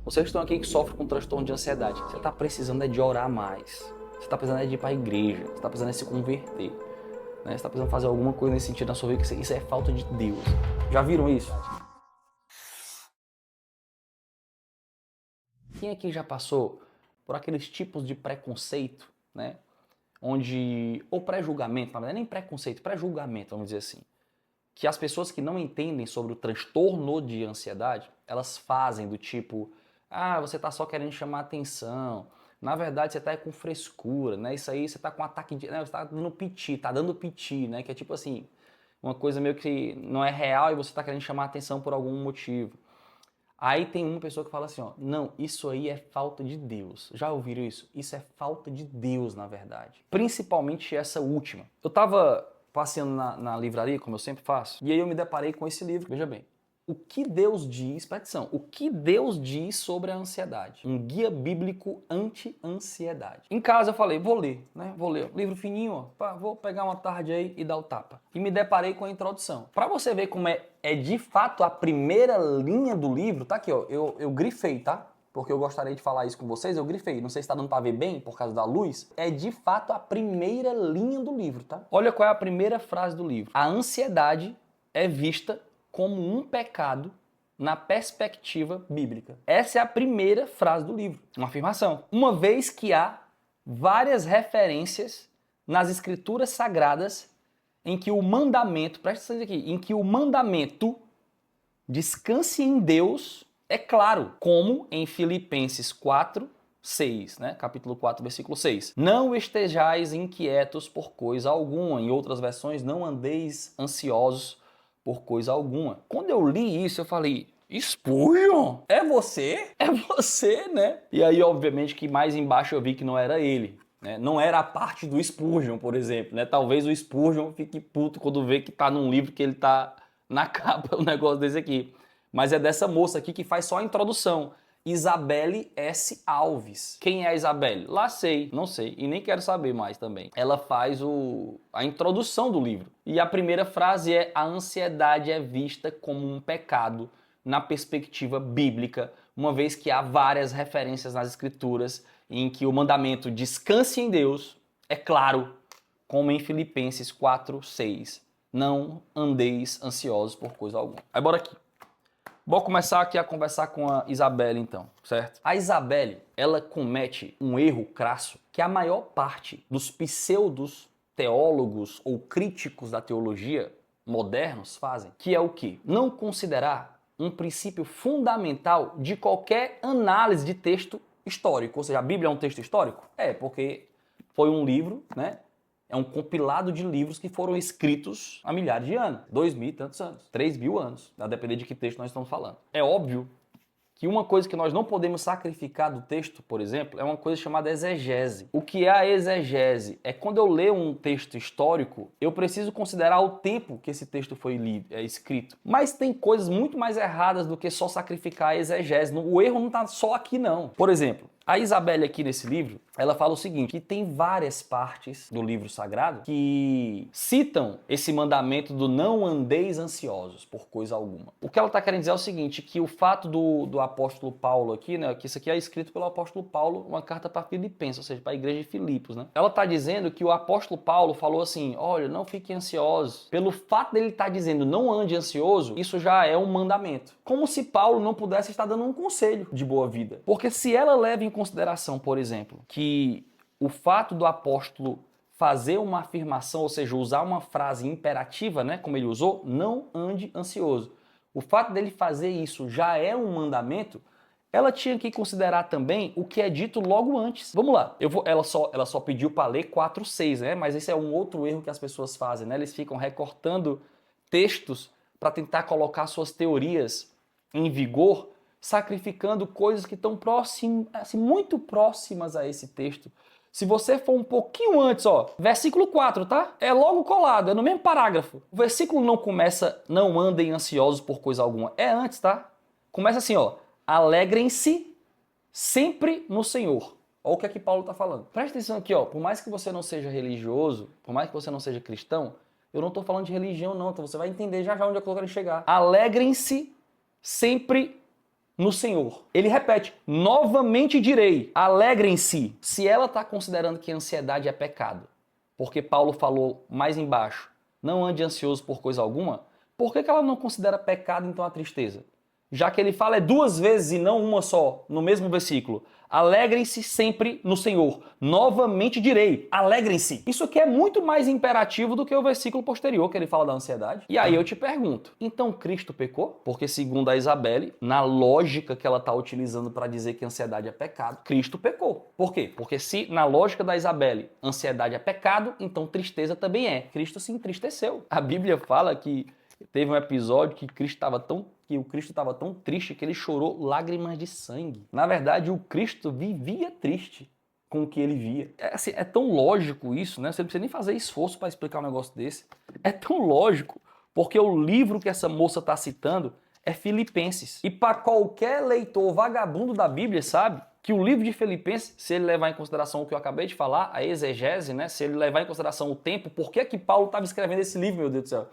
Vocês que estão aqui que sofrem com transtorno de ansiedade, você está precisando de orar mais. Você está precisando de ir para a igreja. Você está precisando de se converter. Né? Você está precisando fazer alguma coisa nesse sentido na sua vida, que isso é falta de Deus. Já viram isso? Quem aqui já passou por aqueles tipos de preconceito, né? Ou pré-julgamento, na verdade nem preconceito, pré-julgamento, vamos dizer assim. Que as pessoas que não entendem sobre o transtorno de ansiedade, elas fazem do tipo, você está só querendo chamar atenção, na verdade você está com frescura, né? Isso aí você está com ataque de... Né? Você está dando piti, né? Que é tipo assim, uma coisa meio que não é real e você está querendo chamar atenção por algum motivo. Aí tem uma pessoa que fala assim, ó, não, isso aí é falta de Deus. Já ouviram isso? Isso é falta de Deus, na verdade. Principalmente essa última. Eu tava passeando na livraria, como eu sempre faço, e aí eu me deparei com esse livro, veja bem. O que Deus diz, presta atenção, o que Deus diz sobre a ansiedade? Um guia bíblico anti-ansiedade. Em casa eu falei, vou ler, né? Vou ler. Livro fininho, ó, vou pegar uma tarde aí e dar o tapa. E me deparei com a introdução. Para você ver como é de fato a primeira linha do livro, tá aqui, ó, eu grifei, tá? Porque eu gostaria de falar isso com vocês, eu grifei. Não sei se tá dando pra ver bem por causa da luz. É de fato a primeira linha do livro, tá? Olha qual é a primeira frase do livro. A ansiedade é vista como um pecado na perspectiva bíblica. Essa é a primeira frase do livro, uma afirmação. Uma vez que há várias referências nas escrituras sagradas em que o mandamento, presta atenção aqui, em que o mandamento descanse em Deus é claro, como em Filipenses 4, 6, né? Capítulo 4, versículo 6. Não estejais inquietos por coisa alguma. Em outras versões, não andeis ansiosos por coisa alguma. Quando eu li isso, eu falei, Spurgeon? É você? É você, né? E aí, obviamente, que mais embaixo eu vi que não era ele. Né? Não era a parte do Spurgeon, por exemplo. Né? Talvez o Spurgeon fique puto quando vê que tá num livro que ele tá na capa, um negócio desse aqui. Mas é dessa moça aqui que faz só a introdução. Isabelle S. Alves. Quem é a Isabelle? Lá sei, não sei, e nem quero saber mais também. Ela faz a introdução do livro. E a primeira frase é: a ansiedade é vista como um pecado na perspectiva bíblica, uma vez que há várias referências nas escrituras em que o mandamento descanse em Deus, é claro, como em Filipenses 4, 6. Não andeis ansiosos por coisa alguma. Aí bora aqui. Vou começar aqui a conversar com a Isabelle então, certo? A Isabelle, ela comete um erro crasso que a maior parte dos pseudos teólogos ou críticos da teologia modernos fazem, que é o quê? Não considerar um princípio fundamental de qualquer análise de texto histórico. Ou seja, a Bíblia é um texto histórico? É, porque foi um livro, né? É um compilado de livros que foram escritos há milhares de anos. 2.000 e tantos anos. 3.000 anos. A depender de que texto nós estamos falando. É óbvio que uma coisa que nós não podemos sacrificar do texto, por exemplo, é uma coisa chamada exegese. O que é a exegese? É quando eu leio um texto histórico, eu preciso considerar o tempo que esse texto foi escrito. Mas tem coisas muito mais erradas do que só sacrificar a exegese. O erro não está só aqui, não. Por exemplo, a Isabelle aqui nesse livro, ela fala o seguinte, que tem várias partes do livro sagrado que citam esse mandamento do não andeis ansiosos por coisa alguma. O que ela está querendo dizer é o seguinte, que o fato do apóstolo Paulo aqui, né, que isso aqui é escrito pelo apóstolo Paulo, uma carta para Filipenses, ou seja, para a igreja de Filipos, né? Ela está dizendo que o apóstolo Paulo falou assim, olha, não fiquem ansiosos. Pelo fato dele estar dizendo não ande ansioso, isso já é um mandamento. Como se Paulo não pudesse estar dando um conselho de boa vida. Porque se ela leva em consideração, por exemplo, que o fato do apóstolo fazer uma afirmação, ou seja, usar uma frase imperativa, né, como ele usou, não ande ansioso. O fato dele fazer isso já é um mandamento, ela tinha que considerar também o que é dito logo antes. Vamos lá, ela só pediu para ler 4:6, né? Mas esse é um outro erro que as pessoas fazem, né? Eles ficam recortando textos para tentar colocar suas teorias em vigor, sacrificando coisas que estão assim, muito próximas a esse texto. Se você for um pouquinho antes, ó, versículo 4, tá? É logo colado, é no mesmo parágrafo. O versículo não começa, não andem ansiosos por coisa alguma. É antes, tá? Começa assim, ó, alegrem-se sempre no Senhor. Olha o que é que Paulo está falando. Presta atenção aqui, ó, por mais que você não seja religioso, por mais que você não seja cristão, eu não estou falando de religião não, então você vai entender já onde eu tô querendo chegar. Alegrem-se sempre no Senhor. Ele repete, novamente direi, alegrem-se. Se ela está considerando que a ansiedade é pecado, porque Paulo falou mais embaixo, não ande ansioso por coisa alguma, por que ela não considera pecado então a tristeza? Já que ele fala duas vezes e não uma só, no mesmo versículo. Alegrem-se sempre no Senhor. Novamente direi, alegrem-se. Isso aqui é muito mais imperativo do que o versículo posterior, que ele fala da ansiedade. E aí eu te pergunto, então Cristo pecou? Porque segundo a Isabelle, na lógica que ela está utilizando para dizer que ansiedade é pecado, Cristo pecou. Por quê? Porque se na lógica da Isabelle ansiedade é pecado, então tristeza também é. Cristo se entristeceu. A Bíblia fala que teve um episódio que o Cristo estava tão triste que ele chorou lágrimas de sangue. Na verdade, o Cristo vivia triste com o que ele via. É tão lógico isso, né? Você não precisa nem fazer esforço para explicar um negócio desse. É tão lógico, porque o livro que essa moça está citando é Filipenses. E para qualquer leitor vagabundo da Bíblia, sabe? Que o livro de Filipenses, se ele levar em consideração o que eu acabei de falar, a exegese, né? Se ele levar em consideração o tempo, por que Paulo estava escrevendo esse livro, meu Deus do céu?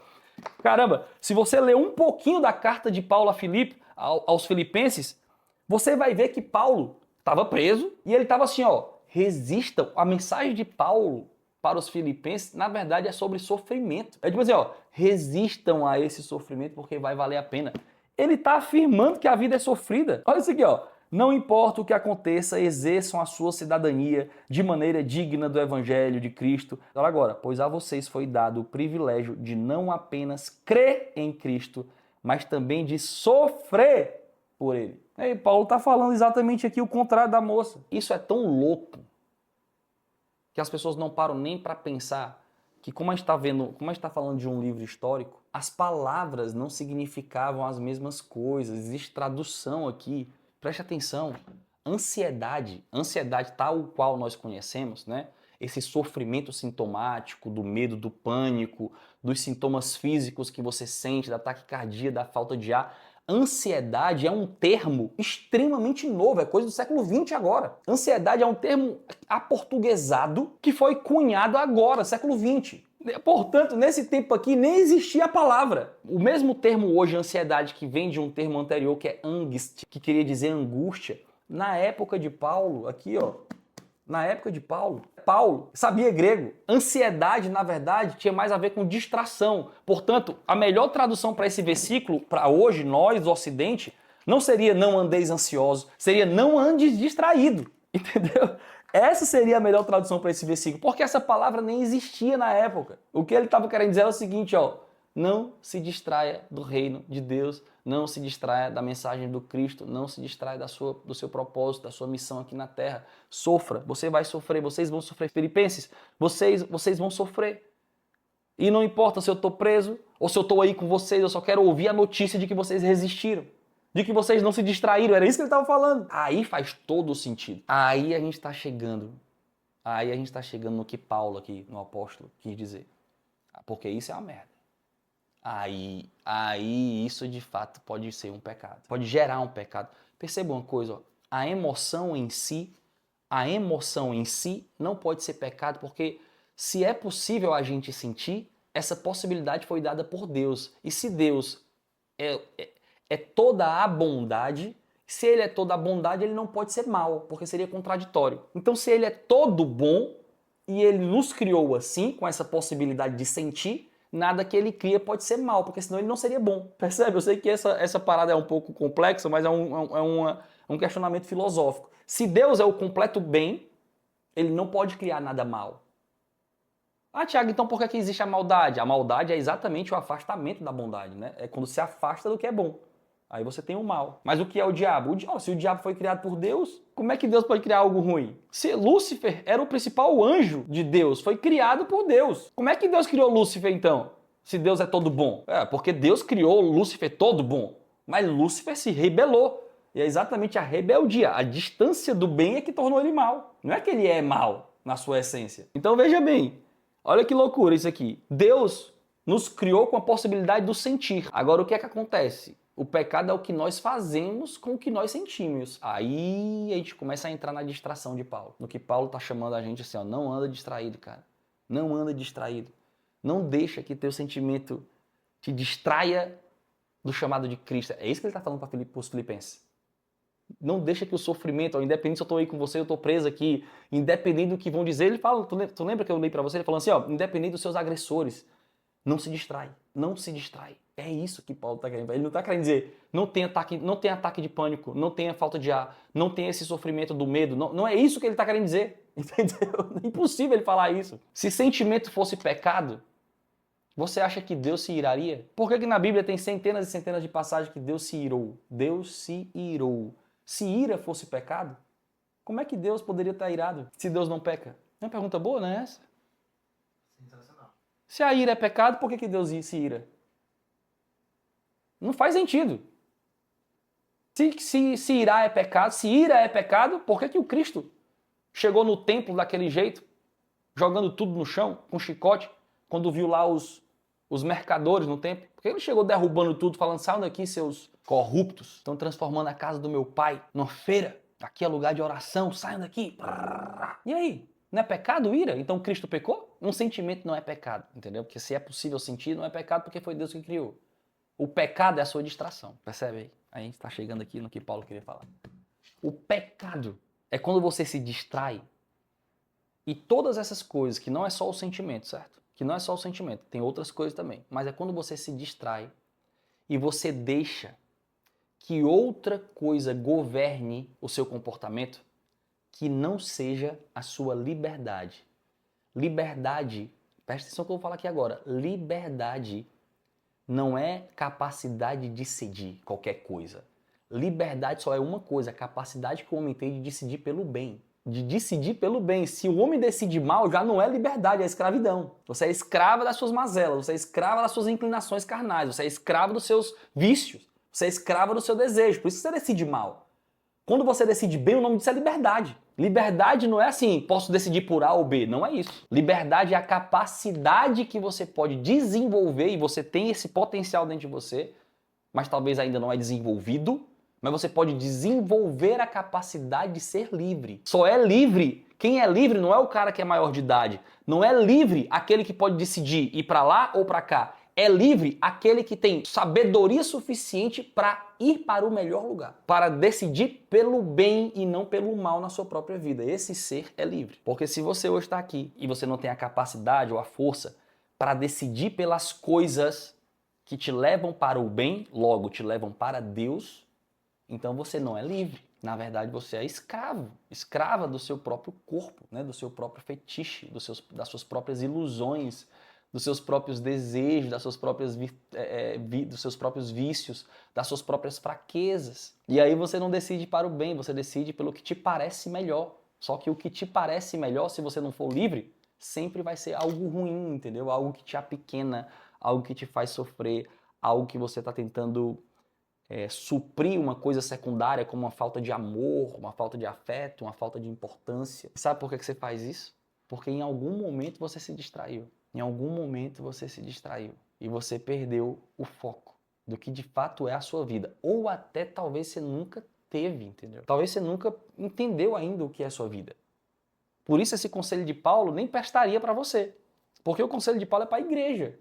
Caramba, se você ler um pouquinho da carta de Paulo aos Filipenses, você vai ver que Paulo estava preso e ele estava assim, ó, resistam. A mensagem de Paulo para os Filipenses, na verdade, é sobre sofrimento. É tipo assim, ó, resistam a esse sofrimento porque vai valer a pena. Ele está afirmando que a vida é sofrida. Olha isso aqui, ó. Não importa o que aconteça, exerçam a sua cidadania de maneira digna do Evangelho de Cristo. Olha agora, pois a vocês foi dado o privilégio de não apenas crer em Cristo, mas também de sofrer por Ele. E Paulo está falando exatamente aqui o contrário da moça. Isso é tão louco que as pessoas não param nem para pensar que como a gente está falando de um livro histórico, as palavras não significavam as mesmas coisas. Existe tradução aqui. Preste atenção, ansiedade tal qual nós conhecemos, né? Esse sofrimento sintomático, do medo, do pânico, dos sintomas físicos que você sente, da taquicardia, da falta de ar. Ansiedade é um termo extremamente novo, é coisa do século XX agora. Ansiedade é um termo aportuguesado que foi cunhado agora, século XX. Portanto, nesse tempo aqui nem existia a palavra. O mesmo termo hoje, ansiedade, que vem de um termo anterior que é angst, que queria dizer angústia. Na época de Paulo, aqui ó, na época de Paulo sabia grego. Ansiedade, na verdade, tinha mais a ver com distração. Portanto, a melhor tradução para esse versículo, para hoje, nós do Ocidente, não seria não andeis ansiosos, seria não andes distraído. Entendeu? Essa seria a melhor tradução para esse versículo, porque essa palavra nem existia na época. O que ele estava querendo dizer é o seguinte, ó, não se distraia do reino de Deus, não se distraia da mensagem do Cristo, não se distraia do seu propósito, da sua missão aqui na terra. Sofra, você vai sofrer, vocês vão sofrer. Filipenses, vocês vão sofrer. E não importa se eu estou preso ou se eu estou aí com vocês, eu só quero ouvir a notícia de que vocês resistiram. De que vocês não se distraíram, era isso que ele estava falando. Aí faz todo o sentido. Aí a gente está chegando no que Paulo aqui, no apóstolo, quis dizer. Porque isso é uma merda. Aí isso de fato pode ser um pecado. Pode gerar um pecado. Perceba uma coisa, ó, a emoção em si não pode ser pecado, porque se é possível a gente sentir, essa possibilidade foi dada por Deus. E se Deus é toda a bondade, se ele é toda a bondade, ele não pode ser mal, porque seria contraditório. Então, se ele é todo bom e ele nos criou assim, com essa possibilidade de sentir, nada que ele cria pode ser mal, porque senão ele não seria bom. Percebe? Eu sei que essa parada é um pouco complexa, mas é um questionamento filosófico. Se Deus é o completo bem, ele não pode criar nada mal. Ah, Tiago, então por que existe a maldade? A maldade é exatamente o afastamento da bondade, né? É quando se afasta do que é bom. Aí você tem o mal. Mas o que é o diabo? Se o diabo foi criado por Deus, como é que Deus pode criar algo ruim? Se Lúcifer era o principal anjo de Deus, foi criado por Deus. Como é que Deus criou Lúcifer então? Se Deus é todo bom? Porque Deus criou Lúcifer todo bom. Mas Lúcifer se rebelou. E é exatamente a rebeldia, a distância do bem é que tornou ele mal. Não é que ele é mal na sua essência. Então veja bem, olha que loucura isso aqui. Deus nos criou com a possibilidade do sentir. Agora o que é que acontece? O pecado é o que nós fazemos com o que nós sentimos. Aí a gente começa a entrar na distração de Paulo. No que Paulo está chamando a gente assim, ó, não anda distraído, cara. Não anda distraído. Não deixa que teu sentimento te distraia do chamado de Cristo. É isso que ele está falando para os filipenses. Não deixa que o sofrimento, ó, independente se eu estou aí com você, eu estou preso aqui, independente do que vão dizer, ele fala, tu lembra que eu li para você? Ele falou assim, ó, independente dos seus agressores, não se distrai, não se distrai. É isso que Paulo está querendo. Ele não está querendo dizer, não tem ataque de pânico, não tenha falta de ar, não tenha esse sofrimento do medo. Não, não é isso que ele está querendo dizer. Entendeu? É impossível ele falar isso. Se sentimento fosse pecado, você acha que Deus se iraria? Por que na Bíblia tem centenas e centenas de passagens que Deus se irou? Deus se irou. Se ira fosse pecado, como é que Deus poderia estar irado se Deus não peca? É uma pergunta boa, não é essa? Sensacional. Se a ira é pecado, por que Deus se ira? Não faz sentido. Se irar é pecado, se ira é pecado, por que o Cristo chegou no templo daquele jeito, jogando tudo no chão, com chicote, quando viu lá os mercadores no templo? Por que ele chegou derrubando tudo, falando, saiam daqui, seus corruptos, estão transformando a casa do meu pai numa feira, aqui é lugar de oração, saiam daqui. E aí? Não é pecado ira? Então Cristo pecou? Um sentimento não é pecado, entendeu? Porque se é possível sentir, não é pecado porque foi Deus que criou. O pecado é a sua distração, percebe aí? Aí a gente está chegando aqui no que Paulo queria falar. O pecado é quando você se distrai e todas essas coisas, que não é só o sentimento, certo? Que não é só o sentimento, tem outras coisas também. Mas é quando você se distrai e você deixa que outra coisa governe o seu comportamento que não seja a sua liberdade. Liberdade, presta atenção no que eu vou falar aqui agora. Liberdade não é capacidade de decidir qualquer coisa. Liberdade só é uma coisa, a capacidade que o homem tem de decidir pelo bem. De decidir pelo bem. Se o homem decide mal, já não é liberdade, é escravidão. Você é escrava das suas mazelas, você é escrava das suas inclinações carnais, você é escravo dos seus vícios, você é escravo do seu desejo. Por isso você decide mal. Quando você decide bem, o nome disso é liberdade. Liberdade não é assim, posso decidir por A ou B. Não é isso. Liberdade é a capacidade que você pode desenvolver e você tem esse potencial dentro de você, mas talvez ainda não é desenvolvido, mas você pode desenvolver a capacidade de ser livre. Só é livre. Quem é livre não é o cara que é maior de idade. Não é livre aquele que pode decidir ir para lá ou para cá. É livre aquele que tem sabedoria suficiente para ir para o melhor lugar, para decidir pelo bem e não pelo mal na sua própria vida. Esse ser é livre. Porque se você hoje está aqui e você não tem a capacidade ou a força para decidir pelas coisas que te levam para o bem, logo te levam para Deus, então você não é livre. Na verdade, você é escravo, escrava do seu próprio corpo, né? Do seu próprio fetiche, das suas próprias ilusões, dos seus próprios desejos, dos seus próprios vícios, das suas próprias fraquezas. E aí você não decide para o bem, você decide pelo que te parece melhor. Só que o que te parece melhor, se você não for livre, sempre vai ser algo ruim, entendeu? Algo que te apequena, algo que te faz sofrer, algo que você está tentando suprir uma coisa secundária como uma falta de amor, uma falta de afeto, uma falta de importância. Sabe por que você faz isso? Porque em algum momento você se distraiu. Em algum momento você se distraiu e você perdeu o foco do que de fato é a sua vida. Ou até talvez você nunca teve, entendeu? Talvez você nunca entendeu ainda o que é a sua vida. Por isso esse conselho de Paulo nem prestaria para você. Porque o conselho de Paulo é para a igreja.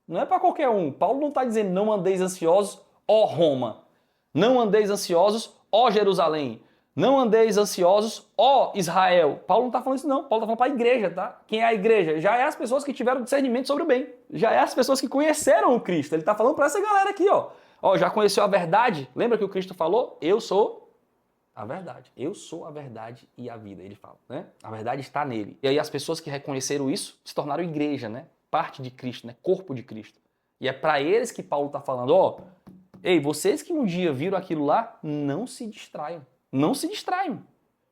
Não é para qualquer um. Paulo não está dizendo não andeis ansiosos, ó Roma. Não andeis ansiosos, ó Jerusalém. Não andeis ansiosos, ó Israel. Paulo não está falando isso não. Paulo está falando para a igreja, tá? Quem é a igreja? Já é as pessoas que tiveram discernimento sobre o bem. Já é as pessoas que conheceram o Cristo. Ele está falando para essa galera aqui, ó. Ó, já conheceu a verdade? Lembra que o Cristo falou? Eu sou a verdade. Eu sou a verdade e a vida, ele fala, né? A verdade está nele. E aí as pessoas que reconheceram isso se tornaram igreja, né? Parte de Cristo, né? Corpo de Cristo. E é para eles que Paulo está falando, ó, ei, vocês que um dia viram aquilo lá, não se distraiam. Não se distraiam.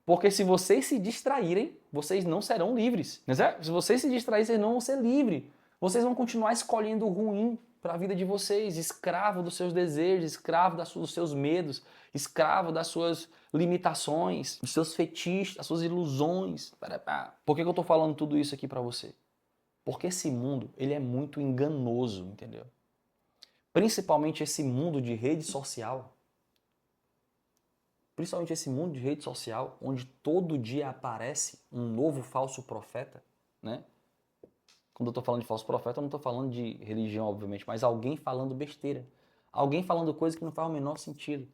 Porque se vocês se distraírem, vocês não serão livres. Se vocês se distraírem, vocês não vão ser livres. Vocês vão continuar escolhendo o ruim para a vida de vocês, escravo dos seus desejos, escravo dos seus medos, escravo das suas limitações, dos seus fetiches, das suas ilusões. Por que eu estou falando tudo isso aqui para você? Porque esse mundo, ele é muito enganoso, entendeu? Principalmente esse mundo de rede social. Principalmente esse mundo de rede social, onde todo dia aparece um novo falso profeta, né? Quando eu estou falando de falso profeta, eu não estou falando de religião, obviamente, mas alguém falando besteira. Alguém falando coisa que não faz o menor sentido.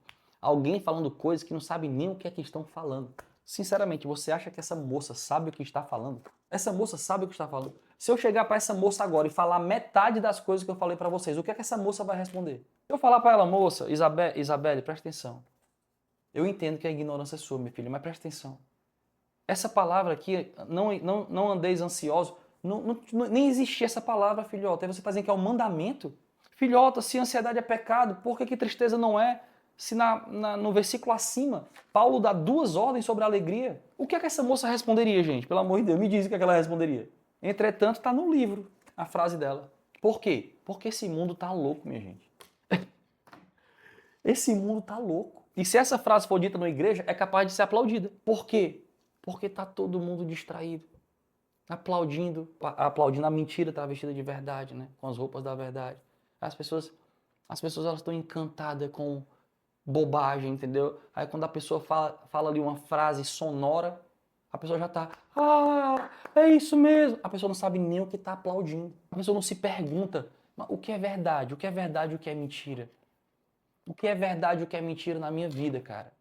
alguém falando coisas que não sabe nem o que é que estão falando. Sinceramente, você acha que essa moça sabe o que está falando? Essa moça sabe o que está falando? Se eu chegar para essa moça agora e falar metade das coisas que eu falei para vocês, o que é que essa moça vai responder? Se eu falar para ela, moça, Isabelle, presta atenção. Eu entendo que a ignorância é sua, minha filha, mas presta atenção. Essa palavra aqui, não andeis ansiosos, nem existia essa palavra, filhota. Aí você está dizendo que é um mandamento? Filhota, se ansiedade é pecado, por que tristeza não é? Se no versículo acima, Paulo dá 2 ordens sobre a alegria. O que é que essa moça responderia, gente? Pelo amor de Deus, me diz o que é que ela responderia. Entretanto, está no livro a frase dela. Por quê? Porque esse mundo está louco, minha gente. Esse mundo está louco. E se essa frase for dita na igreja, é capaz de ser aplaudida. Por quê? Porque está todo mundo distraído. Aplaudindo a mentira travestida de verdade, né? Com as roupas da verdade. As pessoas elas estão encantadas com bobagem, entendeu? Aí quando a pessoa fala ali uma frase sonora, a pessoa já tá, é isso mesmo. A pessoa não sabe nem o que tá aplaudindo. A pessoa não se pergunta, o que é verdade? O que é verdade e o que é mentira? O que é verdade e o que é mentira na minha vida, cara?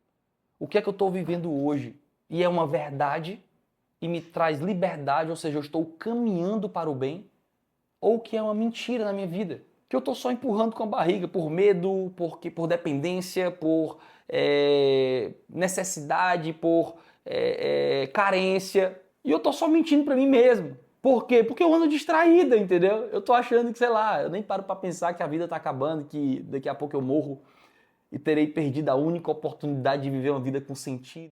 O que é que eu tô vivendo hoje? E é uma verdade e me traz liberdade, ou seja, eu estou caminhando para o bem, ou que é uma mentira na minha vida? Que eu estou só empurrando com a barriga, por medo, por dependência, por necessidade, por carência. E eu estou só mentindo para mim mesmo. Por quê? Porque eu ando distraída, entendeu? Eu estou achando que, sei lá, eu nem paro para pensar que a vida está acabando, que daqui a pouco eu morro e terei perdido a única oportunidade de viver uma vida com sentido.